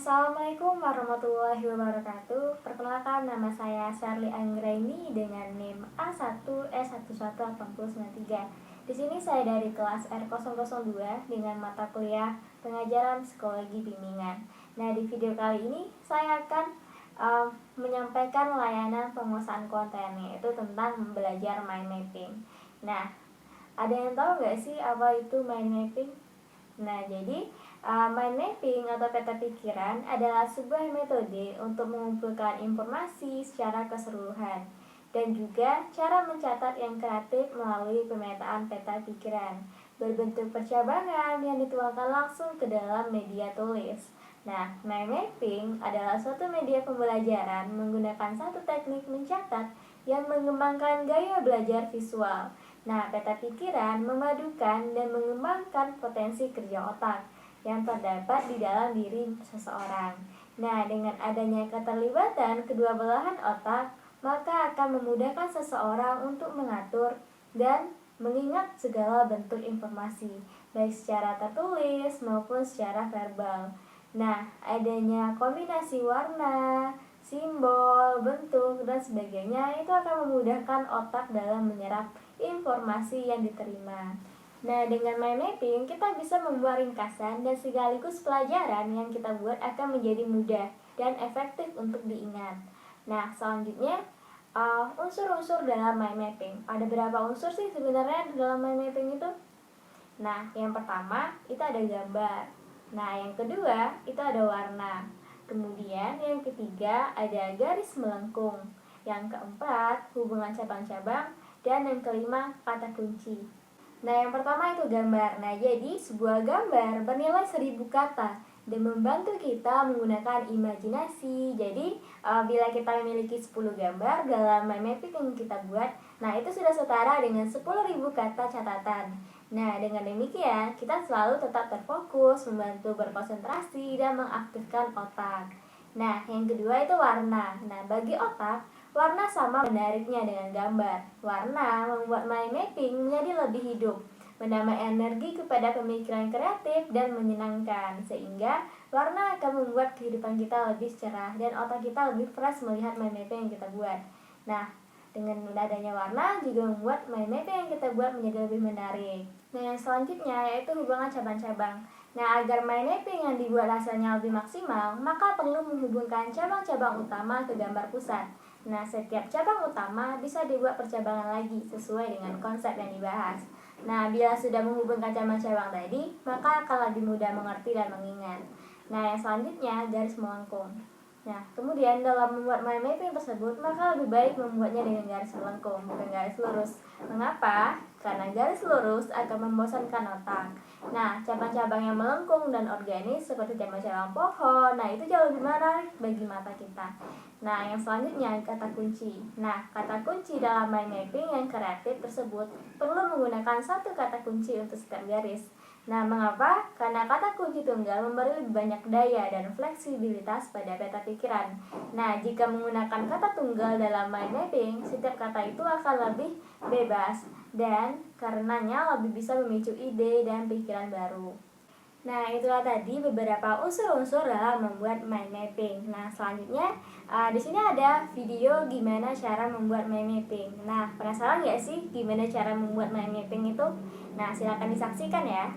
Assalamualaikum warahmatullahi wabarakatuh. Perkenalkan, nama saya Sherly Anggraini dengan NIM A1S118093. Di sini saya dari kelas R002 dengan mata kuliah pengajaran psikologi bimbingan. Nah, di video kali ini saya akan menyampaikan layanan penguasaan konten, yaitu tentang belajar mind mapping. Nah, ada yang tahu nggak sih apa itu mind mapping? Nah, jadi mind mapping atau peta pikiran adalah sebuah metode untuk mengumpulkan informasi secara keseluruhan dan juga cara mencatat yang kreatif melalui pemetaan peta pikiran berbentuk percabangan yang dituangkan langsung ke dalam media tulis. Nah, mind mapping adalah suatu media pembelajaran menggunakan satu teknik mencatat yang mengembangkan gaya belajar visual. Nah, peta pikiran memadukan dan mengembangkan potensi kerja otak yang terdapat di dalam diri seseorang. Nah, dengan adanya keterlibatan kedua belahan otak, maka akan memudahkan seseorang untuk mengatur dan mengingat segala bentuk informasi, baik secara tertulis maupun secara verbal. Nah, adanya kombinasi warna, simbol, bentuk, dan sebagainya itu akan memudahkan otak dalam menyerap informasi yang diterima. Nah, dengan mind mapping kita bisa membuat ringkasan dan sekaligus pelajaran yang kita buat akan menjadi mudah dan efektif untuk diingat. Nah, selanjutnya unsur-unsur dalam mind mapping. Ada berapa unsur sih sebenarnya dalam mind mapping itu? Nah, yang pertama itu ada gambar. Nah, yang kedua itu ada warna. Kemudian yang ketiga ada garis melengkung. Yang keempat hubungan cabang-cabang. Dan yang kelima kata kunci. Nah, yang pertama itu gambar. Nah, jadi sebuah gambar bernilai 1000 kata dan membantu kita menggunakan imajinasi. Jadi, bila kita memiliki 10 gambar dalam mind mapping yang kita buat, nah itu sudah setara dengan 10.000 kata catatan. Nah, dengan demikian kita selalu tetap terfokus, membantu berkonsentrasi dan mengaktifkan otak. Nah, yang kedua itu warna. Nah, bagi otak, warna sama menariknya dengan gambar. Warna membuat mind mapping menjadi lebih hidup, menambah energi kepada pemikiran kreatif dan menyenangkan, sehingga warna akan membuat kehidupan kita lebih cerah dan otak kita lebih fresh melihat mind mapping yang kita buat. Nah, dengan adanya warna juga membuat mind mapping yang kita buat menjadi lebih menarik. Nah, yang selanjutnya yaitu hubungan cabang-cabang. Nah, agar mind mapping yang dibuat hasilnya lebih maksimal, maka perlu menghubungkan cabang-cabang utama ke gambar pusat. Nah, setiap cabang utama bisa dibuat percabangan lagi sesuai dengan konsep yang dibahas. Nah, bila sudah menghubungkan cabang-cabang tadi, maka akan lebih mudah mengerti dan mengingat. Nah, yang selanjutnya garis melengkung. Nah, kemudian dalam membuat mind mapping tersebut, maka lebih baik membuatnya dengan garis melengkung, bukan garis lurus. Mengapa? Karena garis lurus akan membosankan otak. Nah, cabang-cabang yang melengkung dan organis seperti cabang-cabang pohon, nah itu jauh lebih menarik bagi mata kita. Nah, yang selanjutnya kata kunci. Nah, kata kunci dalam mind mapping yang kreatif tersebut perlu menggunakan satu kata kunci untuk setiap garis. Nah, mengapa? Karena kata kunci tunggal memberi lebih banyak daya dan fleksibilitas pada peta pikiran. Nah, jika menggunakan kata tunggal dalam mind mapping, setiap kata itu akan lebih bebas dan karenanya lebih bisa memicu ide dan pikiran baru. Nah, itulah tadi beberapa unsur-unsur dalam membuat mind mapping. Nah, selanjutnya di sini ada video gimana cara membuat mind mapping. Nah, penasaran nggak sih gimana cara membuat mind mapping itu? Nah, silakan disaksikan ya.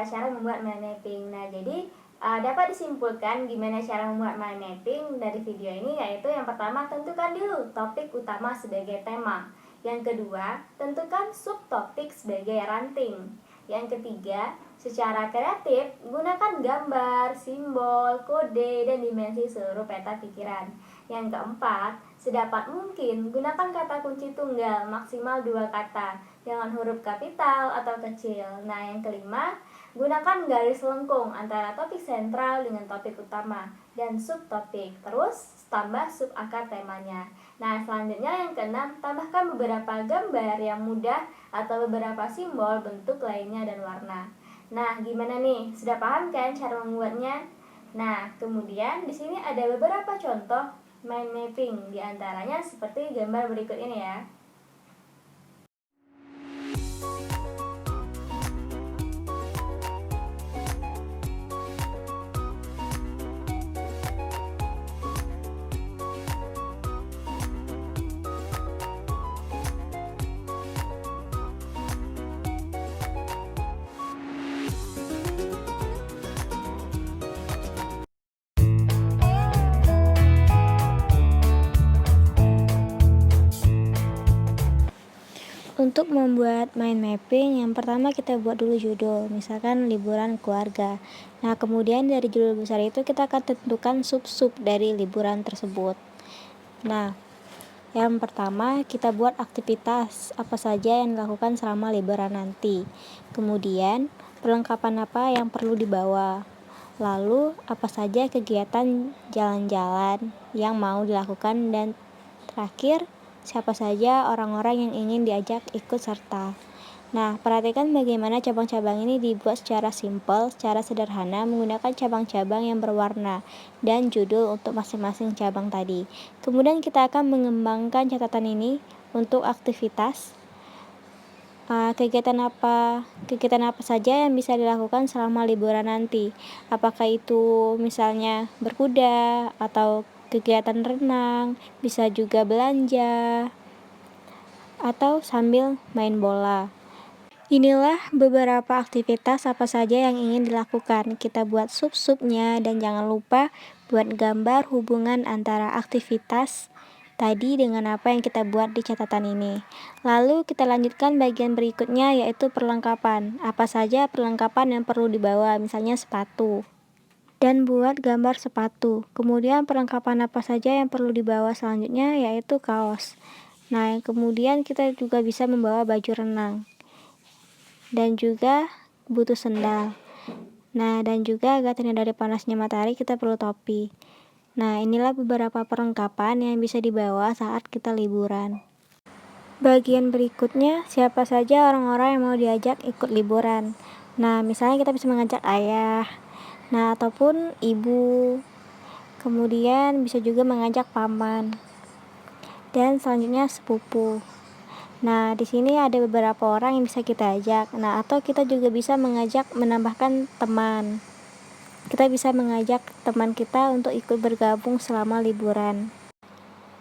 cara-cara membuat mind mapping. Nah, jadi dapat disimpulkan gimana cara membuat mind mapping dari video ini, yaitu yang pertama, tentukan dulu topik utama sebagai tema. Yang kedua, tentukan subtopik sebagai ranting. Yang ketiga, secara kreatif, gunakan gambar, simbol, kode, dan dimensi seluruh peta pikiran. Yang keempat, sedapat mungkin gunakan kata kunci tunggal, maksimal 2 kata, dengan huruf kapital atau kecil. Nah, yang kelima, gunakan garis lengkung antara topik sentral dengan topik utama dan subtopik. Terus, tambah subakar temanya. Nah, selanjutnya yang keenam, tambahkan beberapa gambar yang mudah atau beberapa simbol, bentuk lainnya, dan warna. Nah, gimana nih? Sudah paham kan cara membuatnya? Nah, kemudian di sini ada beberapa contoh mind mapping, di antaranya seperti gambar berikut ini ya. Untuk membuat mind mapping, yang pertama kita buat dulu judul, misalkan liburan keluarga. Nah, kemudian dari judul besar itu kita akan tentukan sub-sub dari liburan tersebut. Nah, yang pertama kita buat aktivitas apa saja yang dilakukan selama liburan nanti. Kemudian, perlengkapan apa yang perlu dibawa. Lalu, apa saja kegiatan jalan-jalan yang mau dilakukan, dan terakhir, siapa saja orang-orang yang ingin diajak ikut serta. Nah, perhatikan bagaimana cabang-cabang ini dibuat secara simpel, secara sederhana, menggunakan cabang-cabang yang berwarna dan judul untuk masing-masing cabang tadi. Kemudian kita akan mengembangkan catatan ini untuk aktivitas. Kegiatan apa saja yang bisa dilakukan selama liburan nanti. Apakah itu misalnya berkuda atau kegiatan renang, bisa juga belanja, atau sambil main bola. Inilah beberapa aktivitas apa saja yang ingin dilakukan. Kita buat sub-subnya, dan jangan lupa buat gambar hubungan antara aktivitas tadi dengan apa yang kita buat di catatan ini. Lalu kita lanjutkan bagian berikutnya, yaitu perlengkapan. Apa saja perlengkapan yang perlu dibawa, misalnya sepatu, dan buat gambar sepatu. Kemudian perlengkapan apa saja yang perlu dibawa selanjutnya, yaitu kaos. Nah, kemudian kita juga bisa membawa baju renang, dan juga butuh sendal. Nah, dan juga agar terhindar dari panasnya matahari, kita perlu topi. Nah, inilah beberapa perlengkapan yang bisa dibawa saat kita liburan. Bagian berikutnya, siapa saja orang-orang yang mau diajak ikut liburan. Nah, misalnya kita bisa mengajak ayah, nah, ataupun ibu. Kemudian bisa juga mengajak paman, dan selanjutnya sepupu. Nah, di sini ada beberapa orang yang bisa kita ajak. Nah, atau kita juga bisa menambahkan teman. Kita bisa mengajak teman kita untuk ikut bergabung selama liburan.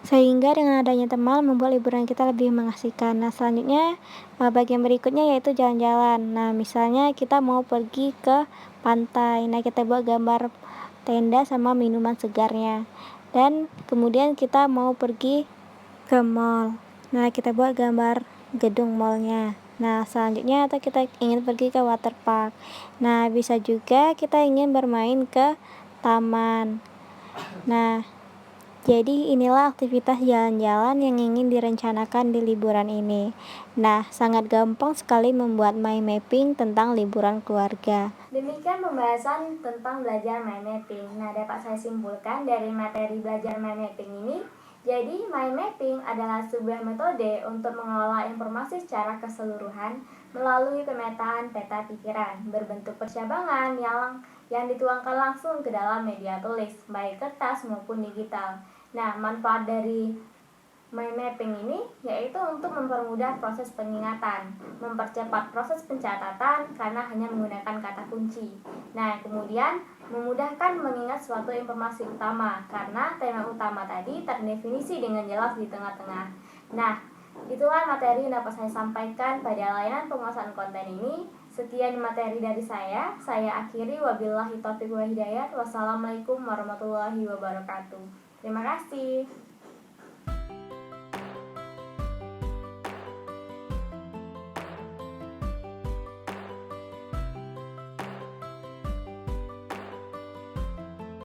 Sehingga dengan adanya teman membuat liburan kita lebih mengasihkan. Nah, selanjutnya bagian berikutnya yaitu jalan-jalan. Nah, misalnya kita mau pergi ke pantai. Nah, kita buat gambar tenda sama minuman segarnya. Dan kemudian kita mau pergi ke mall. Nah, kita buat gambar gedung mallnya. Nah, selanjutnya atau kita ingin pergi ke waterpark. Nah, bisa juga kita ingin bermain ke taman. Nah, jadi inilah aktivitas jalan-jalan yang ingin direncanakan di liburan ini. Nah, sangat gampang sekali membuat mind mapping tentang liburan keluarga. Demikian pembahasan tentang belajar mind mapping. Nah, dapat saya simpulkan dari materi belajar mind mapping ini, jadi mind mapping adalah sebuah metode untuk mengelola informasi secara keseluruhan melalui pemetaan peta pikiran berbentuk percabangan yang dituangkan langsung ke dalam media tulis, baik kertas maupun digital. Nah, manfaat dari mind mapping ini yaitu untuk mempermudah proses pengingatan, mempercepat proses pencatatan karena hanya menggunakan kata kunci. Nah, kemudian memudahkan mengingat suatu informasi utama karena tema utama tadi terdefinisi dengan jelas di tengah-tengah. Nah, itulah materi yang dapat saya sampaikan pada layanan penguasaan konten ini. Sekian materi dari saya akhiri, wabillahi taufiq wa hidayah. Wassalamualaikum warahmatullahi wabarakatuh. Terima kasih.